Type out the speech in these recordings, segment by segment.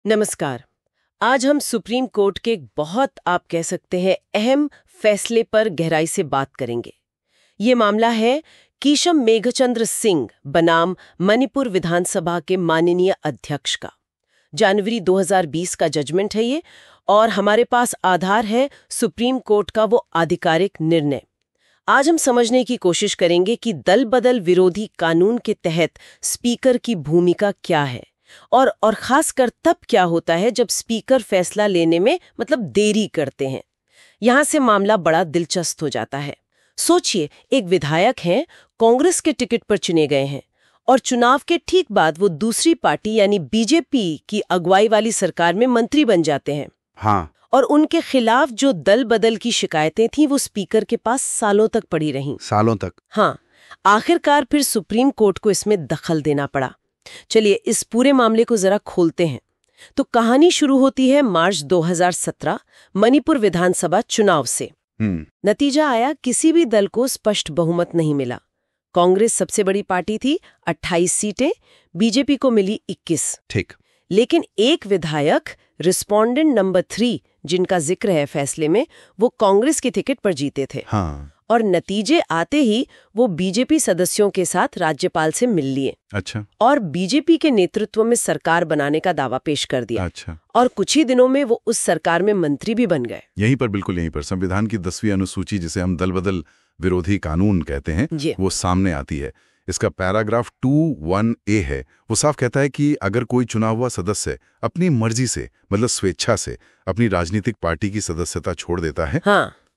नमस्कार। आज हम सुप्रीम कोर्ट के एक बहुत आप कह सकते हैं अहम फैसले पर गहराई से बात करेंगे। ये मामला है कीशम मेघचंद्र सिंह बनाम मणिपुर विधानसभा के माननीय अध्यक्ष का। जनवरी 2020 का जजमेंट है ये, और हमारे पास आधार है सुप्रीम कोर्ट का वो आधिकारिक निर्णय। आज हम समझने की कोशिश करेंगे कि दल बदल विरोधी कानून के तहत स्पीकर की भूमिका क्या है और खासकर तब क्या होता है जब स्पीकर फैसला लेने में देरी करते हैं। यहां से मामला बड़ा दिलचस्प हो जाता है। सोचिए, एक विधायक हैं, कांग्रेस के टिकट पर चुने गए हैं और चुनाव के ठीक बाद वो दूसरी पार्टी यानी बीजेपी की अगुवाई वाली सरकार में मंत्री बन जाते हैं। हाँ। और उनके खिलाफ जो दल बदल की शिकायतें थी वो स्पीकर के पास सालों तक पड़ी रहीं। सालों तक। हाँ, आखिरकार फिर सुप्रीम कोर्ट को इसमें दखल देना पड़ा। चलिए इस पूरे मामले को जरा खोलते हैं। तो कहानी शुरू होती है मार्च 2017 मणिपुर विधानसभा चुनाव से। नतीजा आया, किसी भी दल को स्पष्ट बहुमत नहीं मिला। कांग्रेस सबसे बड़ी पार्टी थी, 28 सीटें, बीजेपी को मिली 21। ठीक। लेकिन एक विधायक, रिस्पोंडेंट नंबर 3 जिनका जिक्र है फैसले में, वो कांग्रेस के टिकट पर जीते थे। हाँ। और नतीजे आते ही वो बीजेपी सदस्यों के साथ राज्यपाल से मिल लिए। अच्छा। और बीजेपी के नेतृत्व में सरकार बनाने का दावा पेश कर दिया। अच्छा। और कुछ ही दिनों में वो उस सरकार में मंत्री भी बन गए। बिल्कुल यहीं पर संविधान की 10वीं अनुसूची, जिसे हम दल बदल विरोधी कानून कहते हैं, वो सामने आती है। इसका पैराग्राफ 21A है। वो साफ कहता है कि अगर कोई चुना हुआ सदस्य अपनी मर्जी से स्वेच्छा से अपनी राजनीतिक पार्टी की सदस्यता छोड़ देता है,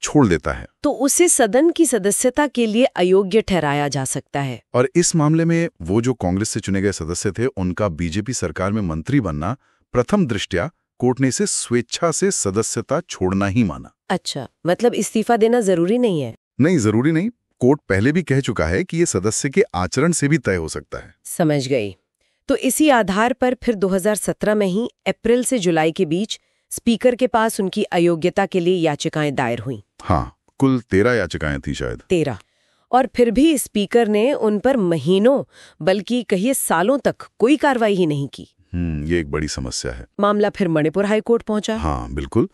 छोड़ देता है, तो उसे सदन की सदस्यता के लिए अयोग्य ठहराया जा सकता है। और इस मामले में वो जो कांग्रेस से चुने गए सदस्य थे, उनका बीजेपी सरकार में मंत्री बनना प्रथम दृष्टया कोर्ट ने इसे स्वेच्छा से सदस्यता छोड़ना ही माना। अच्छा, इस्तीफा देना जरूरी नहीं है? नहीं, जरूरी नहीं। कोर्ट पहले भी कह चुका है कि ये सदस्य के आचरण से भी तय हो सकता है। समझ गई। तो इसी आधार पर फिर 2017 में ही अप्रैल से जुलाई के बीच स्पीकर के पास उनकी अयोग्यता के लिए याचिकाएं दायर हुईं। हाँ, कुल 13 याचिकाएं थी शायद। 13। और फिर भी स्पीकर ने उन पर महीनों, बल्कि कहिए सालों तक कोई कार्रवाई ही नहीं की। ये एक बड़ी समस्या है। मामला फिर मणिपुर हाईकोर्ट पहुंचा। हाँ बिल्कुल।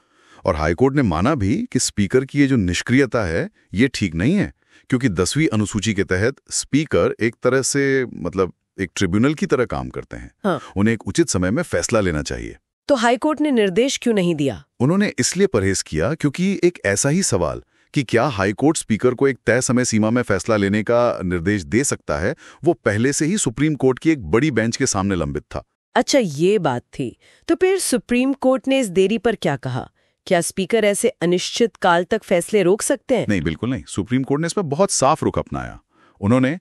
और हाईकोर्ट ने माना भी कि स्पीकर की ये जो निष्क्रियता है, ये ठीक नहीं है, क्योंकि 10वीं अनुसूची के तहत स्पीकर एक तरह से एक ट्रिब्यूनल की तरह काम करते हैं। हाँ। उन्हें एक उचित समय में फैसला लेना चाहिए। तो हाईकोर्ट ने निर्देश क्यों नहीं दिया? उन्होंने इसलिए परहेज किया क्योंकि एक ऐसा ही सवाल कि क्या हाईकोर्ट स्पीकर को एक तय समय सीमा में फैसला लेने का निर्देश दे सकता है, वो पहले से ही सुप्रीम कोर्ट की एक बड़ी बेंच के सामने लंबित था। अच्छा, ये बात थी। तो फिर सुप्रीम कोर्ट ने इस देरी पर क्या कहा? क्या स्पीकर ऐसे अनिश्चित काल तक फैसले रोक सकते हैं? नहीं, बिल्कुल नहीं। सुप्रीम कोर्ट ने इस पर बहुत साफ रुख अपनाया। उन्होंने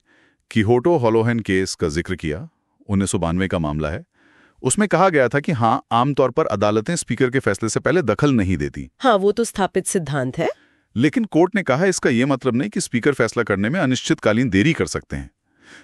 किहोटो होलोहेन केस का जिक्र किया, 1992 का मामला है। उसमें कहा गया था कि हाँ, आमतौर पर अदालतें स्पीकर के फैसले से पहले दखल नहीं देती। हाँ, वो तो स्थापित सिद्धांत है। लेकिन कोर्ट ने कहा इसका यह मतलब नहीं कि स्पीकर फैसला करने में अनिश्चितकालीन देरी कर सकते हैं।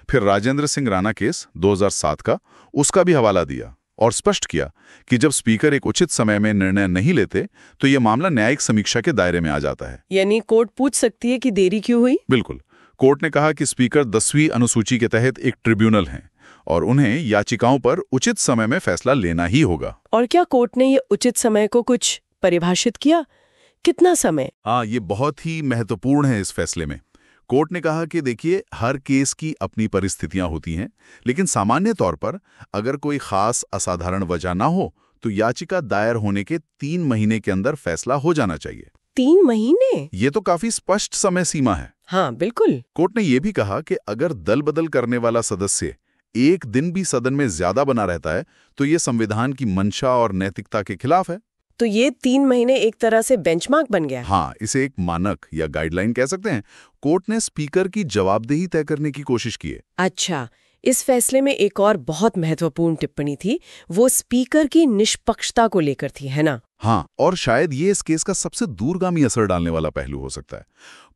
फिर राजेंद्र सिंह राणा केस 2007 का, उसका भी हवाला दिया और स्पष्ट किया कि जब स्पीकर एक उचित समय में निर्णय नहीं लेते तो यह मामला न्यायिक समीक्षा के दायरे में आ जाता है। यानी कोर्ट पूछ सकती है कि देरी क्यों हुई? बिल्कुल। कोर्ट ने कहा कि स्पीकर 10वीं अनुसूची के तहत एक ट्रिब्यूनल हैं और उन्हें याचिकाओं पर उचित समय में फैसला लेना ही होगा। और क्या कोर्ट ने ये उचित समय को कुछ परिभाषित किया? कितना समय? हाँ, ये बहुत ही महत्वपूर्ण है इस फैसले में। कोर्ट ने कहा कि देखिए, हर केस की अपनी परिस्थितियां होती हैं, लेकिन सामान्य तौर पर अगर कोई खास असाधारण वजह ना हो तो याचिका दायर होने के 3 महीने के अंदर फैसला हो जाना चाहिए। 3 महीने? ये तो काफी स्पष्ट समय सीमा है। हाँ बिल्कुल। कोर्ट ने यह भी कहा कि अगर दल बदल करने वाला सदस्य एक दिन भी सदन में ज्यादा बना रहता है तो ये संविधान की मंशा और नैतिकता के खिलाफ है। तो ये 3 महीने एक तरह से बेंचमार्क बन गया। हाँ, इसे एक मानक या गाइडलाइन कह सकते हैं। कोर्ट ने स्पीकर की जवाबदेही तय करने की कोशिश की है। अच्छा, इस फैसले में एक और बहुत महत्वपूर्ण टिप्पणी थी, वो स्पीकर की निष्पक्षता को लेकर थी, है ना? हाँ, और शायद ये इस केस का सबसे दूरगामी असर डालने वाला पहलू हो सकता है।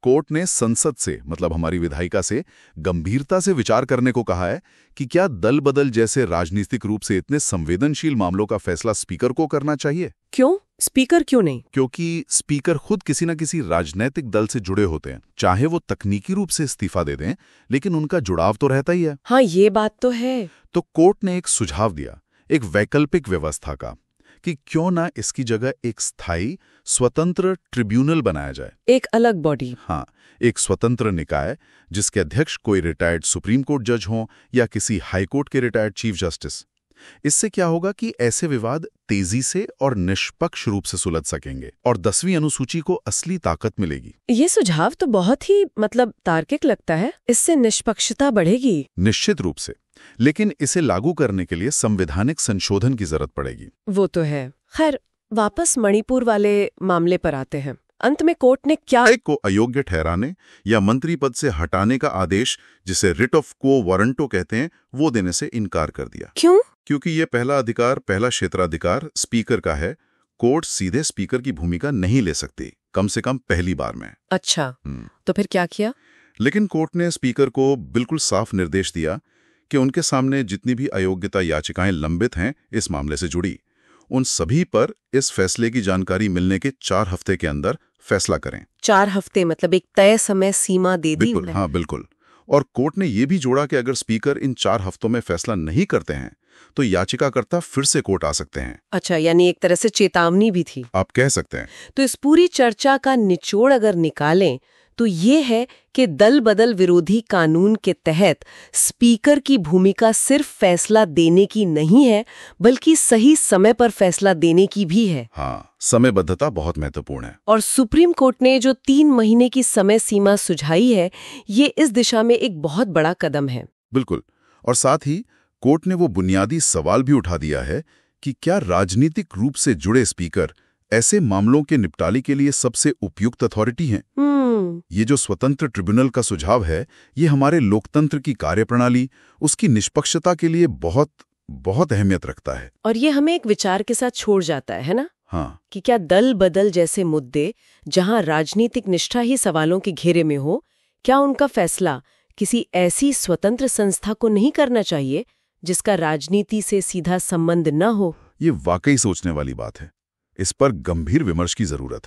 कोर्ट ने संसद से, हमारी विधायिका से, गंभीरता से विचार करने को कहा है कि क्या दल बदल जैसे राजनीतिक रूप से इतने संवेदनशील मामलों का फैसला स्पीकर को करना चाहिए। क्यों? स्पीकर क्यों नहीं? क्योंकि स्पीकर खुद किसी न किसी राजनीतिक दल से जुड़े होते हैं। चाहे वो तकनीकी रूप से इस्तीफा दे दें, लेकिन उनका जुड़ाव तो रहता ही है। हाँ, ये बात तो है। तो कोर्ट ने एक सुझाव दिया, एक वैकल्पिक व्यवस्था का, कि क्यों ना इसकी जगह एक स्थायी स्वतंत्र ट्रिब्यूनल बनाया जाए। एक अलग बॉडी। हाँ, एक स्वतंत्र निकाय जिसके अध्यक्ष कोई रिटायर्ड सुप्रीम कोर्ट जज हों या किसी हाई कोर्ट के रिटायर्ड चीफ जस्टिस। इससे क्या होगा कि ऐसे विवाद तेजी से और निष्पक्ष रूप से सुलझ सकेंगे और 10वीं अनुसूची को असली ताकत मिलेगी। ये सुझाव तो बहुत ही तार्किक लगता है। इससे निष्पक्षता बढ़ेगी। निश्चित रूप से, लेकिन इसे लागू करने के लिए संवैधानिक संशोधन की जरूरत पड़ेगी। वो तो है। खैर, वापस मणिपुर वाले मामले पर आते हैं। अंत में कोर्ट ने क्या को अयोग्य ठहराने या मंत्री पद से हटाने का आदेश, जिसे रिट ऑफ क्वो वारंटो कहते हैं, वो देने से इनकार कर दिया। क्यों? क्योंकि ये पहला क्षेत्राधिकार स्पीकर का है। कोर्ट सीधे स्पीकर की भूमिका नहीं ले सकती, कम से कम पहली बार में। अच्छा, तो फिर क्या किया? लेकिन कोर्ट ने स्पीकर को बिल्कुल साफ निर्देश दिया कि उनके सामने जितनी भी अयोग्यता याचिकाएं लंबित हैं इस मामले से जुड़ी, उन सभी पर इस फैसले की जानकारी मिलने के 4 हफ्ते के अंदर फैसला करें। 4 हफ्ते मतलब एक तय समय सीमा दे दी। बिल्कुल, हाँ बिल्कुल। और कोर्ट ने यह भी जोड़ा कि अगर स्पीकर इन 4 हफ्तों में फैसला नहीं करते हैं तो याचिकाकर्ता फिर से कोर्ट आ सकते हैं। अच्छा, यानी एक तरह से चेतावनी भी थी, आप कह सकते हैं। तो इस पूरी चर्चा का निचोड़ अगर निकालें तो ये है कि दल बदल विरोधी कानून के तहत स्पीकर की भूमिका सिर्फ फैसला देने की नहीं है, बल्कि सही समय पर फैसला देने की भी है। हाँ, समयबद्धता बहुत महत्वपूर्ण है। और सुप्रीम कोर्ट ने जो 3 महीने की समय सीमा सुझाई है, ये इस दिशा में एक बहुत बड़ा कदम है। बिल्कुल। और साथ ही कोर्ट ने वो बुनियादी सवाल भी उठा दिया है कि क्या राजनीतिक रूप से जुड़े स्पीकर ऐसे मामलों के निपटारे के लिए सबसे उपयुक्त अथॉरिटी हैं। ये जो स्वतंत्र ट्रिब्यूनल का सुझाव है, ये हमारे लोकतंत्र की कार्यप्रणाली, उसकी निष्पक्षता के लिए बहुत बहुत अहमियत रखता है। और ये हमें एक विचार के साथ छोड़ जाता है ना? हाँ, कि क्या दल बदल जैसे मुद्दे, जहां राजनीतिक निष्ठा ही सवालों के घेरे में हो, क्या उनका फैसला किसी ऐसी स्वतंत्र संस्था को नहीं करना चाहिए जिसका राजनीति से सीधा संबंध न हो? ये वाकई सोचने वाली बात है। इस पर गंभीर विमर्श की जरूरत है।